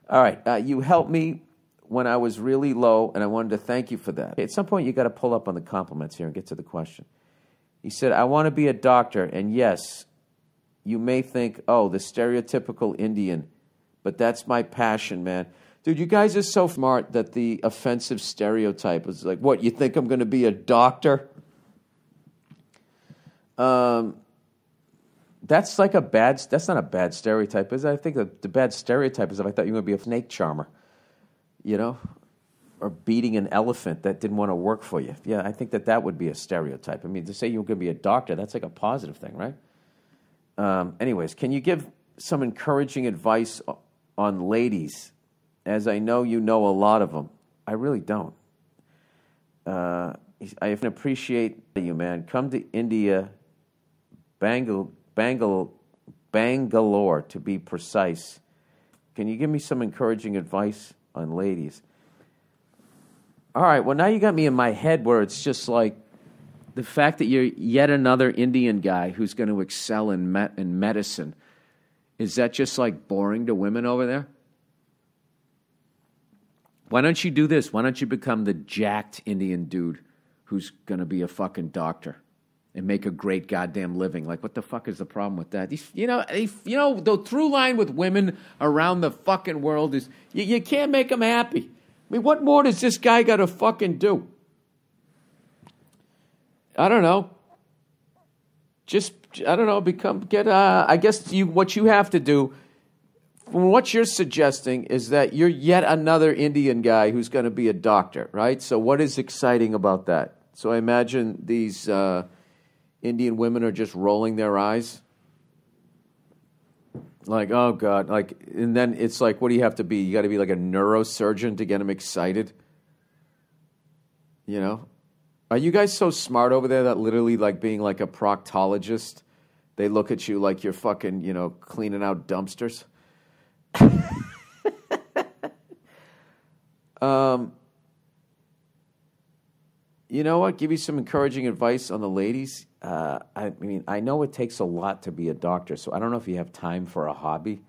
All right, you helped me when I was really low, and I wanted to thank you for that. At some point, you got to pull up on the compliments here and get to the question. He said, I want to be a doctor, and yes, you may think, oh, the stereotypical Indian, but that's my passion, man. Dude, you guys are so smart that the offensive stereotype is like, what, you think I'm going to be a doctor? That's like that's not a bad stereotype, is it? I think the bad stereotype is if I thought you were going to be a snake charmer, you know, or beating an elephant that didn't want to work for you. Yeah, I think that would be a stereotype. I mean, to say you're going to be a doctor, that's like a positive thing, right? Anyways, can you give some encouraging advice on ladies? As I know you know a lot of them. I really don't. I appreciate you, man. Come to India, Bangalore, to be precise. Can you give me some encouraging advice on ladies? All right, well, now you got me in my head where it's just like the fact that you're yet another Indian guy who's going to excel in medicine. Is that just like boring to women over there? Why don't you do this? Why don't you become the jacked Indian dude who's going to be a fucking doctor and make a great goddamn living? Like, what the fuck is the problem with that? The through line with women around the fucking world is you can't make them happy. I mean, what more does this guy got to fucking do? I don't know. I guess what you have to do, from what you're suggesting, is that you're yet another Indian guy who's going to be a doctor, right? So what is exciting about that? So I imagine these Indian women are just rolling their eyes. Like, oh, God. And then it's like, what do you have to be? You got to be like a neurosurgeon to get them excited? You know? Are you guys so smart over there that literally like being like a proctologist, they look at you like you're fucking, cleaning out dumpsters? You know what? Give you some encouraging advice on the ladies. I mean, I know it takes a lot to be a doctor, so I don't know if you have time for a hobby.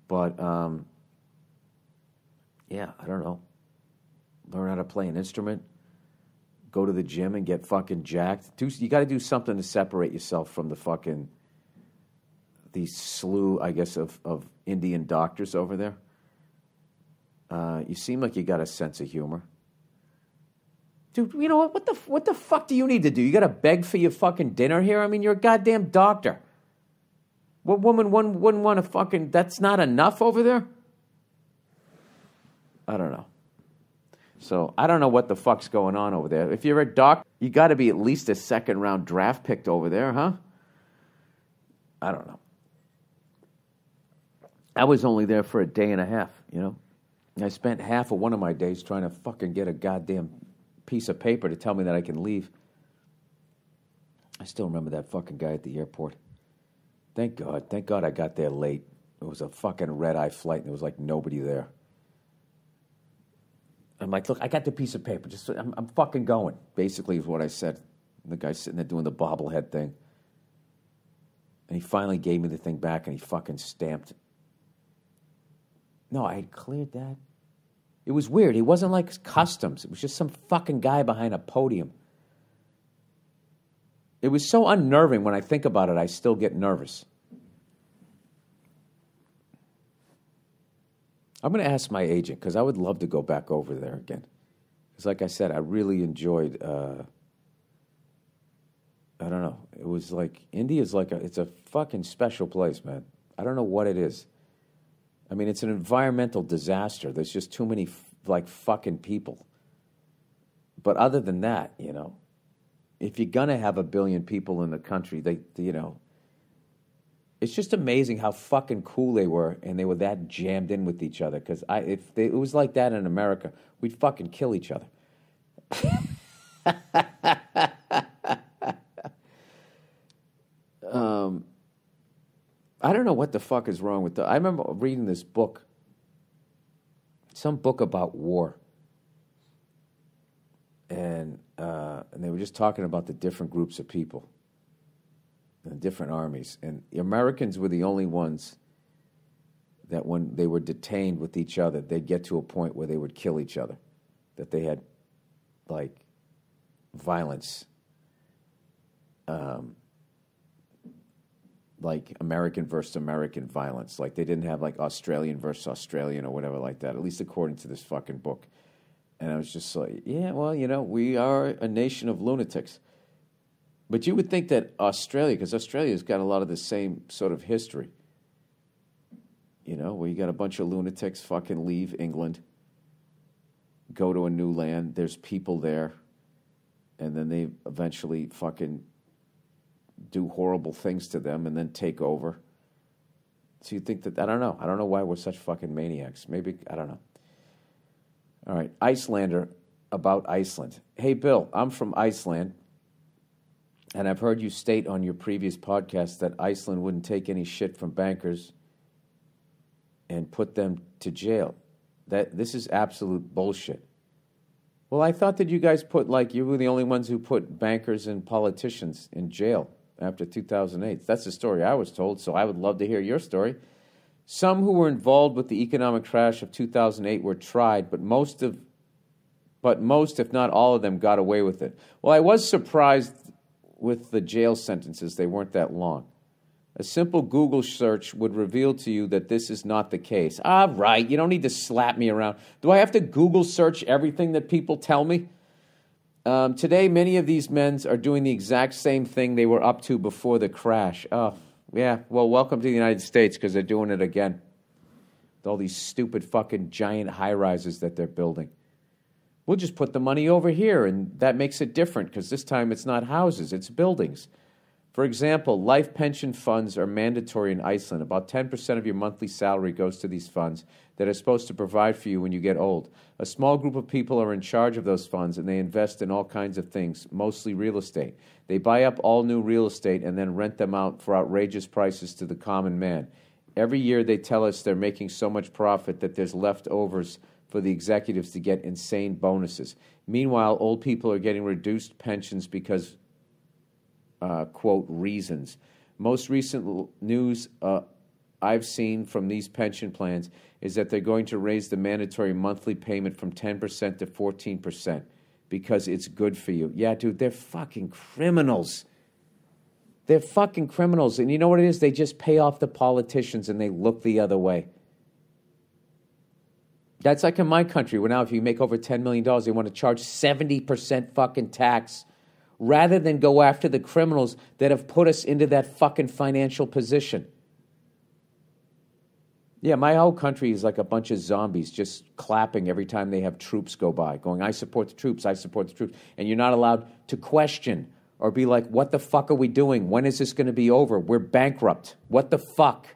But, yeah, I don't know. Learn how to play an instrument. Go to the gym and get fucking jacked. You got to do something to separate yourself from the slew, I guess, of Indian doctors over there. You seem like you got a sense of humor. Dude, you know what the fuck do you need to do? You got to beg for your fucking dinner here? I mean, you're a goddamn doctor. What woman wouldn't want to fucking... That's not enough over there? I don't know. So, I don't know what the fuck's going on over there. If you're a doctor, you got to be at least a second-round draft picked over there, huh? I don't know. I was only there for a day and a half, I spent half of one of my days trying to fucking get a goddamn piece of paper to tell me that I can leave. I still remember that fucking guy at the airport. Thank God I got there late. It was a fucking red-eye flight and there was like nobody there. I'm like, look, I got the piece of paper. I'm fucking going, basically is what I said. And the guy's sitting there doing the bobblehead thing. And he finally gave me the thing back and he fucking stamped it. No, I had cleared that. It was weird. He wasn't like customs. It was just some fucking guy behind a podium. It was so unnerving. When I think about it, I still get nervous. I'm going to ask my agent because I would love to go back over there again. Because like I said, I really enjoyed, I don't know. It was like, India's like it's a fucking special place, man. I don't know what it is. I mean, it's an environmental disaster. There's just too many, fucking people. But other than that, if you're going to have 1 billion people in the country, it's just amazing how fucking cool they were, and they were that jammed in with each other. Because if it was like that in America, we'd fucking kill each other. I don't know what the fuck is wrong with I remember reading this book, some book about war, and they were just talking about the different groups of people, the different armies, and the Americans were the only ones that when they were detained with each other, they'd get to a point where they would kill each other, that they had, like, violence, like American versus American violence. Like, they didn't have, like, Australian versus Australian or whatever like that, at least according to this fucking book. And I was just like, yeah, well, you know, we are a nation of lunatics. But you would think that Australia, because Australia's got a lot of the same sort of history, you know, where you got a bunch of lunatics fucking leave England, go to a new land, there's people there, and then they eventually fucking do horrible things to them and then take over. So you think that, I don't know why we're such fucking maniacs. Maybe, I don't know. All right, Icelander about Iceland. Hey, Bill, I'm from Iceland, and I've heard you state on your previous podcast that Iceland wouldn't take any shit from bankers and put them to jail. This is absolute bullshit. Well, I thought that you guys you were the only ones who put bankers and politicians in jail after 2008. That's the story I was told, so I would love to hear your story. Some who were involved with the economic crash of 2008 were tried, but most, if not all of them, got away with it. Well, I was surprised with the jail sentences. They weren't that long. A simple Google search would reveal to you that this is not the case. All right, you don't need to slap me around. Do I have to Google search everything that people tell me? Today, many of these men are doing the exact same thing they were up to before the crash. Oh, yeah, well, welcome to the United States, because they're doing it again. With all these stupid fucking giant high-rises that they're building. We'll just put the money over here, and that makes it different, because this time it's not houses, it's buildings. For example, life pension funds are mandatory in Iceland. About 10% of your monthly salary goes to these funds that are supposed to provide for you when you get old. A small group of people are in charge of those funds, and they invest in all kinds of things, mostly real estate. They buy up all new real estate and then rent them out for outrageous prices to the common man. Every year they tell us they're making so much profit that there's leftovers for the executives to get insane bonuses. Meanwhile, old people are getting reduced pensions because quote, reasons. Most recent news I've seen from these pension plans is that they're going to raise the mandatory monthly payment from 10% to 14% because it's good for you. Yeah, dude, they're fucking criminals. They're fucking criminals. And you know what it is? They just pay off the politicians and they look the other way. That's like in my country, where now if you make over $10 million, they want to charge 70% fucking tax, rather than go after the criminals that have put us into that fucking financial position. Yeah, my whole country is like a bunch of zombies just clapping every time they have troops go by, going, I support the troops, I support the troops. And you're not allowed to question or be like, what the fuck are we doing? When is this going to be over? We're bankrupt. What the fuck?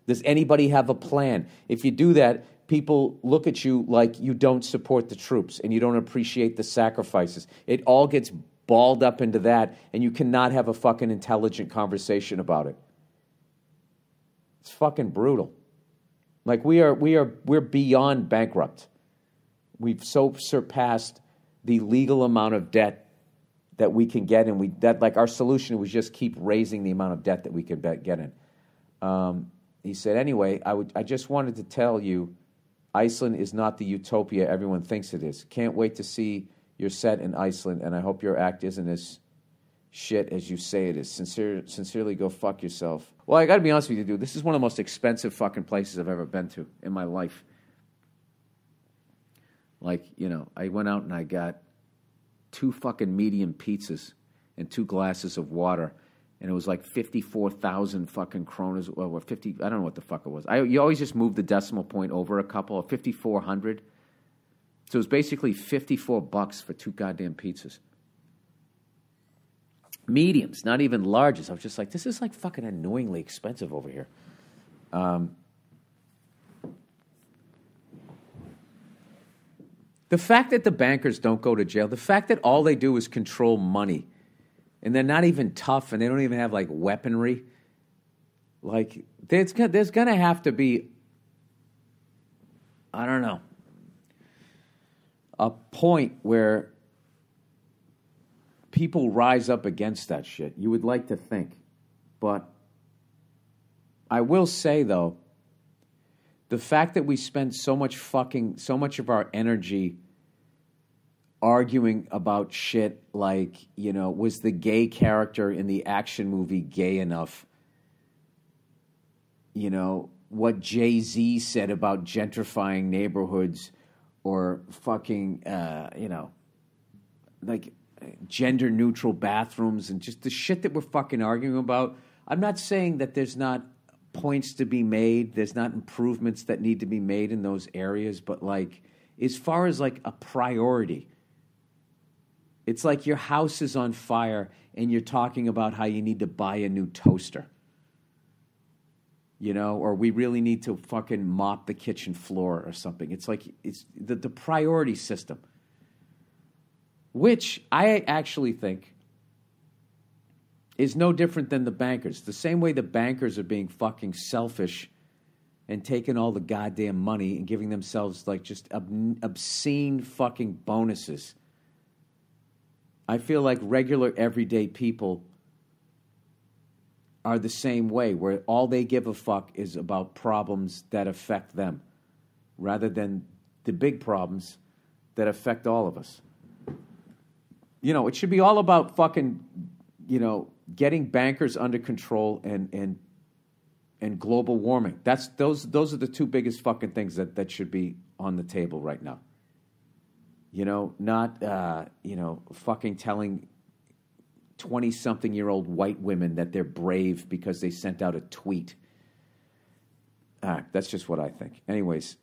Does anybody have a plan? If you do that, people look at you like you don't support the troops and you don't appreciate the sacrifices. It all gets balled up into that, and you cannot have a fucking intelligent conversation about it. It's fucking brutal. Like we're beyond bankrupt. We've so surpassed the legal amount of debt that we can get, and our solution was just keep raising the amount of debt that we can get in. He said, anyway, I just wanted to tell you, Iceland is not the utopia everyone thinks it is. Can't wait to see your set in Iceland, and I hope your act isn't as shit as you say it is. Sincerely, go fuck yourself. Well, I got to be honest with you, dude. This is one of the most expensive fucking places I've ever been to in my life. Like, you know, I went out and I got 2 fucking medium pizzas and 2 glasses of water, and it was like 54,000 fucking kronas, or 50, I don't know what the fuck it was. You always just move the decimal point over a couple, 5,400. So it was basically $54 for 2 goddamn pizzas. Mediums, not even larges. I was just like, this is like fucking annoyingly expensive over here. The fact that the bankers don't go to jail, the fact that all they do is control money, and they're not even tough, and they don't even have like weaponry, like there's going to have to be, I don't know, a point where people rise up against that shit. You would like to think. But I will say, though, The fact that we spend so much of our energy arguing about shit like, was the gay character in the action movie gay enough? What Jay-Z said about gentrifying neighborhoods, or fucking, like gender-neutral bathrooms, and just the shit that we're fucking arguing about. I'm not saying that there's not points to be made, there's not improvements that need to be made in those areas, but like, as far as like a priority, it's like your house is on fire and you're talking about how you need to buy a new toaster. Or we really need to fucking mop the kitchen floor or something. It's like, it's the priority system, which I actually think is no different than the bankers. The same way the bankers are being fucking selfish and taking all the goddamn money and giving themselves like just obscene fucking bonuses. I feel like regular everyday people are the same way, where all they give a fuck is about problems that affect them rather than the big problems that affect all of us. It should be all about fucking, getting bankers under control and global warming. Those are the two biggest fucking things that should be on the table right now. Not fucking telling 20-something-year-old white women that they're brave because they sent out a tweet. All right, that's just what I think. Anyways,